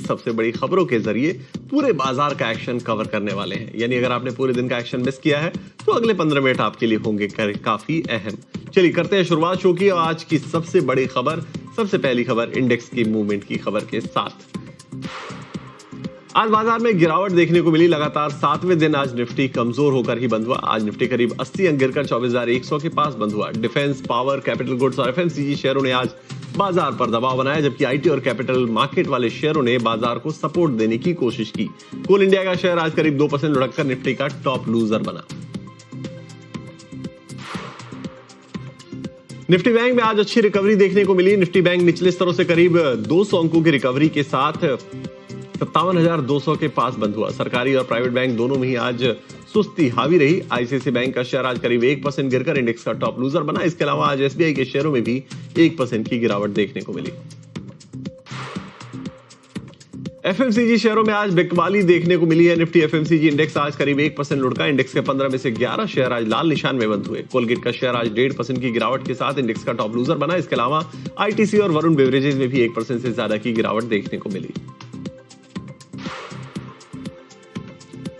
सबसे बड़ी खबरों के जरिए पूरे बाजार का एक्शन कवर करने वाले हैं। यानी अगर आपने पूरे दिन का एक्शन मिस किया है तो अगले 15 मिनट आपके लिए होंगे काफी अहम। चलिए करते हैं शुरुआत शो की आज की सबसे बड़ी खबर, सबसे पहली खबर इंडेक्स की मूवमेंट की खबर के साथ। आज बाजार में गिरावट देखने को मिली। लगातार 7वें दिन आज निफ्टी कमजोर होकर ही बंद हुआ। आज निफ्टी करीब 80 अंक गिरकर 24,100 के पास बंद हुआ। डिफेंस, पावर, कैपिटल गुड्स और एफएमसीजी शेयरों ने आज बाजार पर दबाव बनाया, जबकि आईटी और कैपिटल मार्केट वाले शेयरों ने बाजार को सपोर्ट देने की कोशिश की। कोल इंडिया का शेयर आज करीब 2% लुढ़ककर निफ्टी का टॉप लूजर बना। निफ्टी बैंक में आज अच्छी रिकवरी देखने को मिली। निफ्टी बैंक निचले स्तरों से करीब 200 अंकों की रिकवरी के साथ 57,200 के पास बंद हुआ। सरकारी और प्राइवेट बैंक दोनों में ही आज सुस्ती हावी रही। आईसीआईसीआई बैंक का शेयर आज करीब 1% गिरकर इंडेक्स का टॉप लूजर बना। इसके अलावा आज एसबीआई के शेयरों में भी 1% की गिरावट देखने को मिली। एफएमसीजी शेयरों में आज बिकवाली देखने को मिली है। निफ्टी एफएमसीजी इंडेक्स आज करीब 1% लुढ़का। इंडेक्स के 15 में से 11 शेयर आज लाल निशान में बंद हुए। कोलगेट का शेयर आज 1.5% की गिरावट के साथ इंडेक्स का टॉप लूजर बना। इसके अलावा आईटीसी और वरुण बेवरेजेस में भी 1% से ज्यादा की गिरावट देखने को मिली।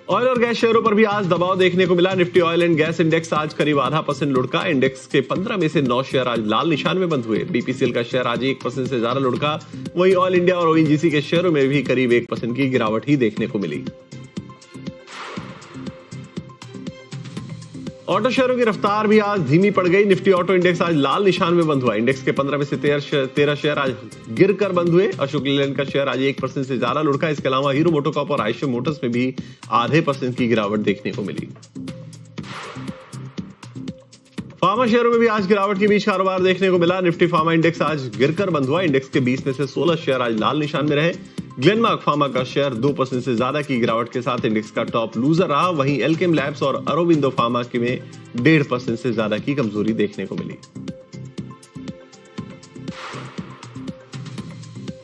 ऑयल और गैस शेयरों पर भी आज दबाव देखने को मिला। Nifty oil and gas index आज करीब 0.5% लुढ़का। इंडेक्स के 15 में से 9 शेयर आज लाल निशान में बंद हुए। बीपीसीएल का शेयर आज 1% से ज्यादा लुढ़का। वहीं ऑयल इंडिया और ओएनजीसी के शेयरों में भी करीब 1% की गिरावट ही देखने को मिली। ऑटो शेयरों की रफ्तार भी आज धीमी पड़ गई। निफ्टी ऑटो इंडेक्स आज लाल निशान में बंद हुआ। इंडेक्स के 15 में से 13 शेयर आज गिरकर बंद हुए। अशोक लेलैंड का शेयर आज 1% से ज्यादा लुढ़का। इसके अलावा हीरो मोटोकॉर्प और आयशर मोटर्स में भी 0.5% की गिरावट देखने को मिली। फार्मा शेयरों में भी आज गिरावट के बीच कारोबार देखने को मिला। निफ्टी फार्मा इंडेक्स आज गिरकर बंद हुआ। इंडेक्स के 20 में से 16 शेयर आज लाल निशान में रहे। ग्लेनमार्क फार्मा का शेयर 2% से ज्यादा की गिरावट के साथ इंडेक्स का टॉप लूजर रहा। वहीं एल्केम लैब्स और अरोबिंदो फार्मा के में 1.5% से ज्यादा की कमजोरी देखने को मिली।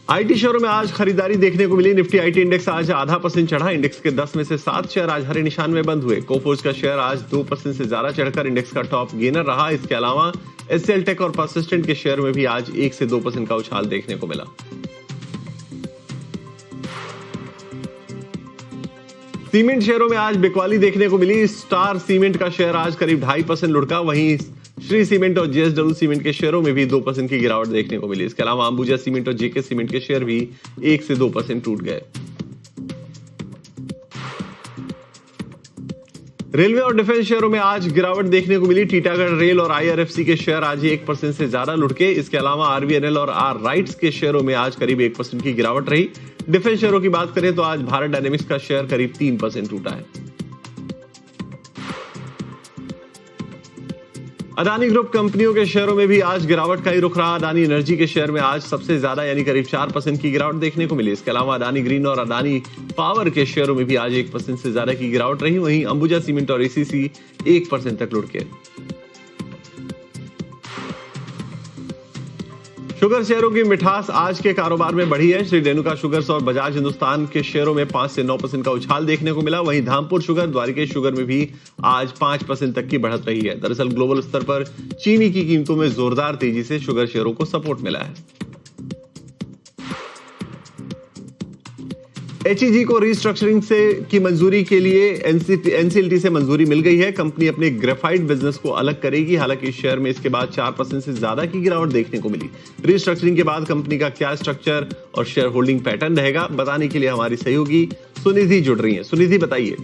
आईटी शेयरों में आज खरीदारी देखने को मिली। निफ्टी आईटी इंडेक्स आज 0.5% चढ़ा। इंडेक्स के 10 में से 7 शेयर आज हरे निशान में बंद हुए। कोफोर्ज का शेयर आज 2% से ज्यादा चढ़कर इंडेक्स का टॉप गेनर रहा। इसके अलावा एचसीएल टेक और परसिस्टेंट के शेयर में भी आज 1 से 2% का उछाल देखने को मिला। सीमेंट शेयरों में आज बिकवाली देखने को मिली। स्टार सीमेंट का शेयर आज करीब 2.5% लुढ़का। वहीं श्री सीमेंट और जेएसडब्ल्यू सीमेंट के शेयरों में भी 2% की गिरावट देखने को मिली। इसके अलावा अंबुजा सीमेंट और जेके सीमेंट के शेयर भी 1 से 2% टूट गए। रेलवे और डिफेंस शेयरों में आज गिरावट देखने को मिली। टीटागढ़ रेल और आईआरएफसी के शेयर आज 1% से ज्यादा लुढ़के। इसके अलावा आरबीएनएल और आर राइट्स के शेयरों में आज करीब 1% की गिरावट रही। डिफेंस शेयरों की बात करें तो आज भारत डायनेमिक्स का शेयर करीब 3% टूटा है। अदानी ग्रुप कंपनियों के शेयरों में भी आज गिरावट का ही रुख रहा। अदानी एनर्जी के शेयर में आज सबसे ज्यादा यानी करीब 4% की गिरावट देखने को मिली। इसके अलावा अदानी ग्रीन और अदानी पावर के शेयरों में भी आज 1% से ज्यादा की गिरावट रही। वहीं अंबुजा सीमेंट और एसीसी 1% तक लुढ़के। शुगर शेयरों की मिठास आज के कारोबार में बढ़ी है। श्री रेणुका शुगर्स और बजाज हिंदुस्तान के शेयरों में 5 से 9% का उछाल देखने को मिला। वहीं धामपुर शुगर, द्वारिकेश शुगर में भी आज 5% तक की बढ़त रही है। दरअसल ग्लोबल स्तर पर चीनी की कीमतों में जोरदार तेजी से शुगर शेयरों को सपोर्ट मिला है। एचईजी को रीस्ट्रक्चरिंग से की मंजूरी के लिए एनसीएलटी से मंजूरी मिल गई है। कंपनी अपने ग्रेफाइट बिजनेस को अलग करेगी। हालांकि शेयर में इसके बाद 4% से ज्यादा की गिरावट देखने को मिली। रीस्ट्रक्चरिंग के बाद कंपनी का क्या स्ट्रक्चर और शेयर होल्डिंग पैटर्न रहेगा, बताने के लिए हमारी सहयोगी सुनिधि जुड़ रही हैं। सुनिधि बताइए।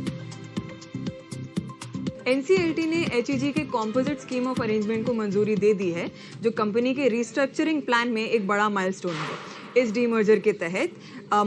एनसीएलटी ने एचईजी के कॉम्पोजिट स्कीम ऑफ अरेंजमेंट को मंजूरी दे दी है, जो कंपनी के रीस्ट्रक्चरिंग प्लान में एक बड़ा माइलस्टोन है। इस डीमर्जर के तहत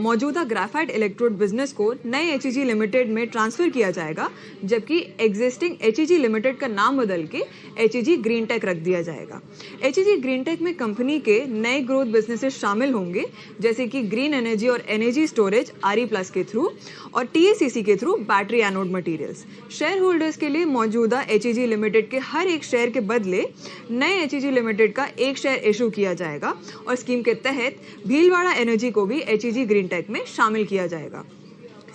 मौजूदा ग्राफाइट इलेक्ट्रोड बिजनेस को नए एचईजी लिमिटेड में ट्रांसफर किया जाएगा, जबकि एग्जिस्टिंग एचईजी लिमिटेड का नाम बदल के एचईजी ग्रीन टेक रख दिया जाएगा। एचईजी ग्रीन टेक में कंपनी के नए ग्रोथ बिजनेसेस शामिल होंगे, जैसे कि ग्रीन एनर्जी और एनर्जी स्टोरेज आरई प्लस के थ्रू और टीएसीसी के through battery anode materials. Share holders के लिए मौजूदा एचईजी लिमिटेड के हर एक शेयर के बदले नए एचईजी लिमिटेड का एक शेयर इशू किया जाएगा और स्कीम के तहत भीलवाड़ा एनर्जी को भी एचईजी ग्रीन टेक में शामिल किया जाएगा।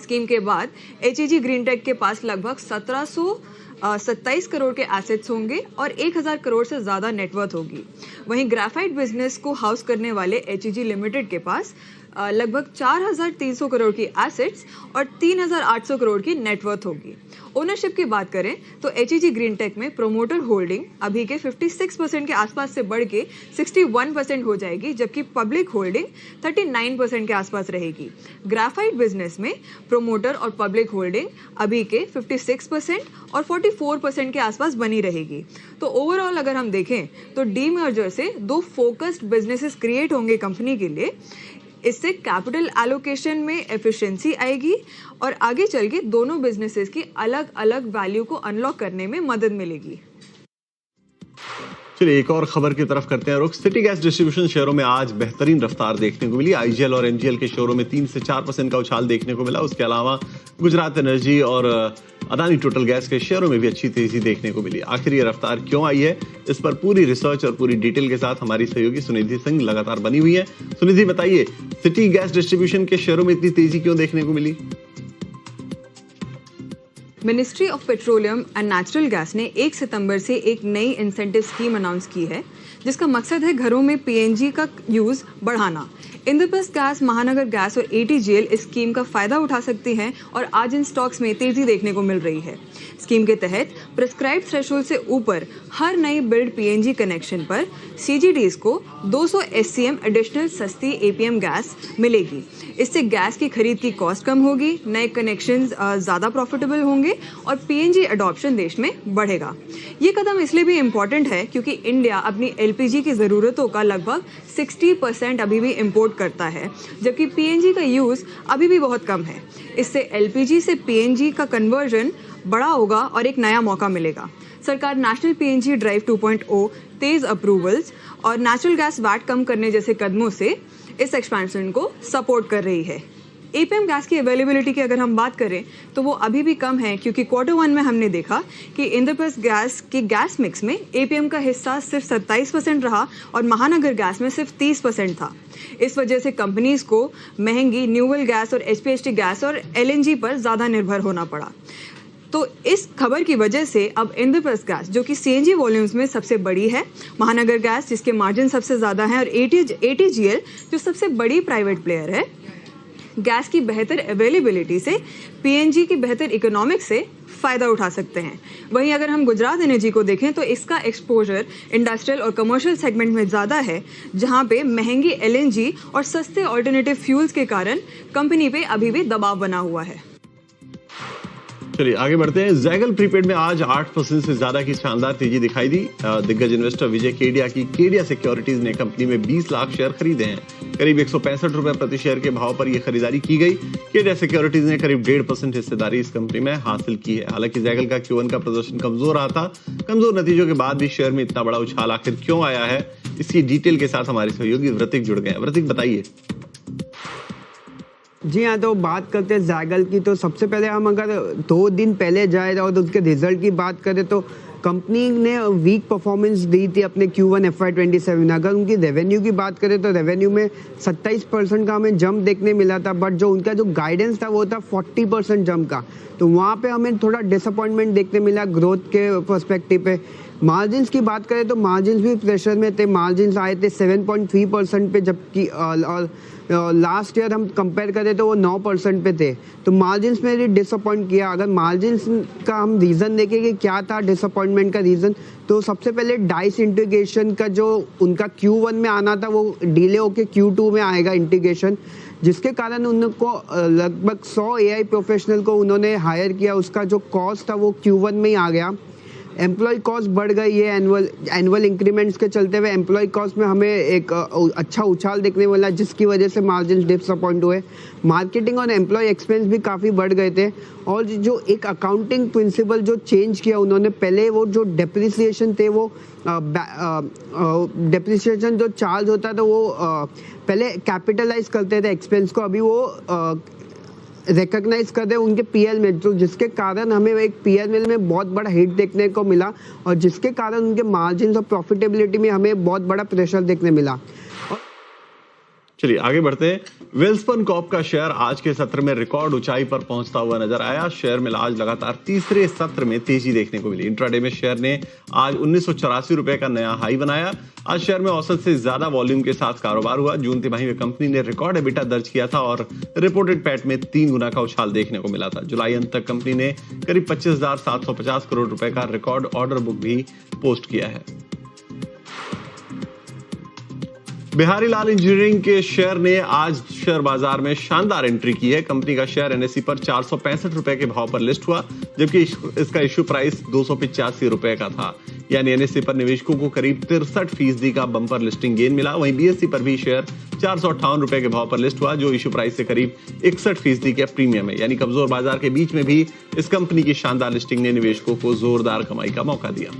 स्कीम के बाद एचईजी ग्रीन टेक के पास लगभग 1727 करोड़ के एसेट्स होंगे और 1000 करोड़ से ज्यादा नेटवर्थ होगी। वहीं ग्राफाइट बिजनेस को हाउस करने वाले एचईजी लिमिटेड के पास लगभग 4,300 करोड़ की एसेट्स और 3,800 करोड़ की नेटवर्थ होगी। ओनरशिप की बात करें तो HEG ग्रीन टेक में प्रोमोटर होल्डिंग अभी के 56% के आसपास से बढ़ के 61% हो जाएगी, जबकि पब्लिक होल्डिंग 39% के आसपास रहेगी। ग्रेफाइट बिजनेस में प्रोमोटर और पब्लिक होल्डिंग अभी के 56% और 44% के आसपास बनी रहेगी। तो ओवरऑल अगर हम देखें तो डीमर्जर से दो फोकस्ड बिजनेसेस क्रिएट होंगे कंपनी के लिए। इससे कैपिटल एलोकेशन में एफिशिएंसी आएगी और आगे चल के दोनों बिजनेसेस की अलग अलग वैल्यू को अनलॉक करने में मदद मिलेगी। चलिए एक और खबर की तरफ करते हैं रुख। सिटी गैस डिस्ट्रीब्यूशन शेयरों में आज बेहतरीन रफ्तार देखने को मिली। IGL और MGL के शेयरों में 3 से 4% का उछाल देखने को मिला। उसके अलावा गुजरात एनर्जी और अदानी टोटल गैस के शेयरों में भी अच्छी तेजी देखने को मिली। आखिर ये रफ्तार क्यों आई है, इस पर पूरी रिसर्च और पूरी डिटेल के साथ हमारी सहयोगी सुनिधि सिंह लगातार बनी हुई है। सुनिधि बताइए, सिटी गैस डिस्ट्रीब्यूशन के शेयरों में इतनी तेजी क्यों देखने को मिली? Ministry of petroleum and natural gas ने 1 सितंबर से एक नई इंसेंटिव स्कीम अनाउंस की है, जिसका मकसद है घरों में PNG का यूज बढ़ाना। इंद्रप्रस्थ गैस, महानगर गैस और ATGL इस स्कीम का फायदा उठा सकती हैं और आज इन स्टॉक्स में तेजी देखने को मिल रही है। स्कीम के तहत प्रिस्क्राइब्ड थ्रेशोल्ड से ऊपर हर नई बिल्ड PNG कनेक्शन पर CGDs को 200 SCM एडिशनल सस्ती APM गैस मिलेगी। इससे गैस की खरीद की कॉस्ट कम होगी, नए कनेक्शंस ज़्यादा प्रॉफिटेबल होंगे और PNG अडॉप्शन देश में बढ़ेगा। ये कदम इसलिए भी इम्पॉर्टेंट है क्योंकि इंडिया अपनी LPG की ज़रूरतों का लगभग 60% अभी भी इम्पोर्ट करता है, जबकि PNG का यूज़ अभी भी बहुत कम है। इससे LPG से PNG का कन्वर्जन बड़ा होगा और एक नया मौका मिलेगा। सरकार नेशनल PNG ड्राइव 2.0, तेज अप्रूवल्स और नेचुरल गैस वैट कम करने जैसे कदमों से इस एक्सपेंशन को सपोर्ट कर रही है। APM गैस की अवेलेबिलिटी की अगर हम बात करें तो वो अभी भी कम है, क्योंकि Q1 में हमने देखा कि इंद्रप्रस्थ गैस के गैस मिक्स में APM का हिस्सा सिर्फ 27% रहा और महानगर गैस में सिर्फ 30% था। इस वजह से कंपनीज को महंगी न्यूएल गैस और HPHT गैस और LNG पर ज़्यादा निर्भर होना पड़ा। तो इस खबर की वजह से अब इंद्रप्रस्थ गैस, जो कि CNG वॉल्यूम्स में सबसे बड़ी है, महानगर गैस जिसके मार्जिन सबसे ज़्यादा हैं और ATGL जो सबसे बड़ी प्राइवेट प्लेयर है, गैस की बेहतर अवेलेबिलिटी से PNG की बेहतर इकोनॉमिक्स से फ़ायदा उठा सकते हैं। वहीं अगर हम गुजरात एनर्जी को देखें तो इसका एक्सपोजर इंडस्ट्रियल और कमर्शियल सेगमेंट में ज़्यादा है, जहां पे महंगी LNG और सस्ते ऑल्टरनेटिव फ्यूल्स के कारण कंपनी पे अभी भी दबाव बना हुआ है। चलिए आगे बढ़ते हैं। जैगल प्रीपेड में आज 8% से ज्यादा की शानदार तेजी दिखाई दी। दिग्गज इन्वेस्टर विजय केडिया की केडिया सिक्योरिटीज ने कंपनी में 20 लाख शेयर खरीदे हैं। करीब 165 रुपए प्रति शेयर के भाव पर यह खरीदारी की गई। केडिया सिक्योरिटीज ने करीब 1.5% हिस्सेदारी इस कंपनी में हासिल की है। हालांकि जैगल का Q1 का प्रदर्शन कमजोर रहा था। कमजोर नतीजों के बाद भी शेयर में इतना बड़ा उछाल आखिर क्यों आया है, इसकी डिटेल के साथ हमारे सहयोगी व्रतिक जुड़ गए। व्रतिक बताइए। जी हाँ, तो बात करते हैं जैगल की। तो सबसे पहले हम अगर 2 दिन पहले जाए और उसके रिजल्ट की बात करें तो कंपनी ने वीक परफॉर्मेंस दी थी अपने Q1 FY27। अगर उनकी रेवेन्यू की बात करें तो रेवेन्यू में 27% का हमें जंप देखने मिला था, बट जो उनका जो गाइडेंस था वो था 40% जंप का। तो वहाँ पे हमें थोड़ा डिसअपॉइंटमेंट देखने मिला ग्रोथ के पर्सपेक्टिव पे। मार्जिन्स की बात करें तो मार्जिन्स भी प्रेशर में थे। मार्जिन्स आए थे 7.3% पे, जबकि लास्ट ईयर हम कंपेयर करें तो वो 9% पे थे। तो मार्जिन्स में भी डिसअपॉइंट किया। अगर मार्जिन्स का हम रीज़न देखें कि क्या था डिसअपॉइंटमेंट का रीज़न, तो सबसे पहले डाइस इंटीग्रेशन का जो उनका Q1 में आना था वो डिले होके Q2 में आएगा इंटीग्रेशन, जिसके कारण उनको लगभग 100 AI प्रोफेशनल को उन्होंने हायर किया। उसका जो कॉस्ट था वो Q1 में ही आ गया। एम्प्लॉय कॉस्ट बढ़ गई है एनुअल इंक्रीमेंट्स के चलते हुए। एम्प्लॉय कॉस्ट में हमें एक अच्छा उछाल देखने वाला, जिसकी वजह से मार्जिन डिसअपॉइंट हुए। मार्केटिंग और एम्प्लॉय एक्सपेंस भी काफ़ी बढ़ गए थे। और जो एक अकाउंटिंग प्रिंसिपल जो चेंज किया उन्होंने, पहले वो जो डेप्रिसिएशन थे वो डेप्रिसिएशन जो चार्ज होता था वो पहले कैपिटलाइज करते थे एक्सपेंस को, अभी वो रिकॉग्नाइज कर दे उनके PL में, तो जिसके कारण हमें एक PL में बहुत बड़ा हिट देखने को मिला और जिसके कारण उनके मार्जिन और प्रॉफिटेबिलिटी में हमें बहुत बड़ा प्रेशर देखने मिला। चलिए आगे बढ़ते हैं। वेल्सपन कॉर्प का शेयर आज के सत्र में रिकॉर्ड ऊंचाई पर पहुंचता हुआ नजर आया। शेयर में आज लगातार तीसरे सत्र में तेजी देखने को मिली। इंट्राडे में शेयर ने आज 1984 रुपए का नया हाई बनाया। आज शेयर में औसत से ज्यादा वॉल्यूम के साथ कारोबार हुआ। जून तिमाही में कंपनी ने रिकॉर्ड एबिटा दर्ज किया था और रिपोर्टेड पैट में 3 गुना का उछाल देखने को मिला था। जुलाई अंत तक कंपनी ने करीब 25,750 करोड़ रुपए का रिकॉर्ड ऑर्डर बुक भी पोस्ट किया है। बिहारी लाल इंजीनियरिंग के शेयर ने आज शेयर बाजार में शानदार एंट्री की है। कंपनी का शेयर एनएसई पर 465 रुपए के भाव पर लिस्ट हुआ, जबकि इसका इश्यू प्राइस 285 रुपए का था। यानी एनएसई पर निवेशकों को करीब 63% का बम्पर लिस्टिंग गेन मिला। वहीं बीएसई पर भी शेयर 458 रुपए के भाव पर लिस्ट हुआ, जो इश्यू प्राइस से करीब 61% के प्रीमियम है। यानी कमजोर बाजार के बीच में भी इस कंपनी की शानदार लिस्टिंग ने निवेशकों को जोरदार कमाई का मौका दिया।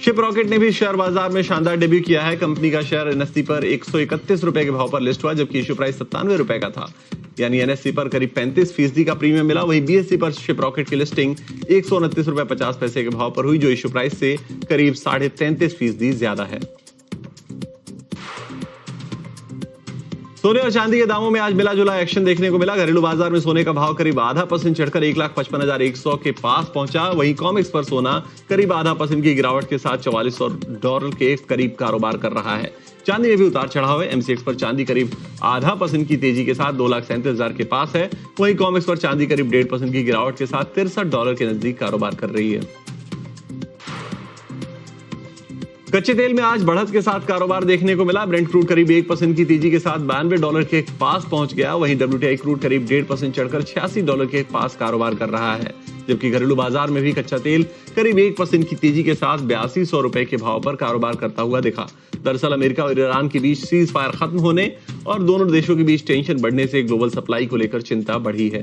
शिप रॉकेट ने भी शेयर बाजार में शानदार डेब्यू किया है। कंपनी का शेयर एनएसई पर 131 रुपए के भाव पर लिस्ट हुआ, जबकि इश्यू प्राइस 97 रुपए का था। यानी एनएसई पर करीब 35% का प्रीमियम मिला। वहीं बीएसई पर शिप रॉकेट की लिस्टिंग 129 रुपए 50 पैसे के भाव पर हुई, जो इश्यू प्राइस से करीब 33.5% ज्यादा है। सोने और चांदी के दामों में आज मिला जुला एक्शन देखने को मिला। घरेलू बाजार में सोने का भाव करीब 0.5% चढ़कर 1,55,100 के पास पहुंचा। वहीं कॉमेक्स पर सोना करीब 0.5% की गिरावट के साथ $4400 के करीब कारोबार कर रहा है। चांदी में भी उतार चढ़ाव है। एमसीएक्स पर चांदी करीब 0.5% की तेजी के साथ 2,37,000 के पास है। वहीं कॉमेक्स पर चांदी करीब 1.5% की गिरावट के साथ $63 के नजदीक कारोबार कर रही है। कच्चे तेल में आज बढ़त के साथ कारोबार देखने को मिला। ब्रेंट क्रूड करीब 1% की तेजी के साथ $92 के पास पहुंच गया। वहीं WTI क्रूड करीब 1.5% चढ़कर $86 के पास कारोबार कर रहा है। जबकि घरेलू बाजार में भी कच्चा तेल करीब 1% की तेजी के साथ 8200 रुपए के भाव पर कारोबार करता हुआ दिखा। दरअसल अमेरिका और ईरान के बीच सीज फायर खत्म होने और दोनों देशों के बीच टेंशन बढ़ने से ग्लोबल सप्लाई को लेकर चिंता बढ़ी है।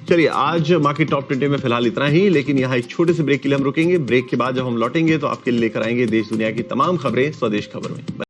चलिए आज मार्केट टॉप 20 में फिलहाल इतना ही, लेकिन यहाँ एक छोटे से ब्रेक के लिए हम रुकेंगे। ब्रेक के बाद जब हम लौटेंगे तो आपके लिए लेकर आएंगे देश दुनिया की तमाम खबरें स्वदेश खबर में।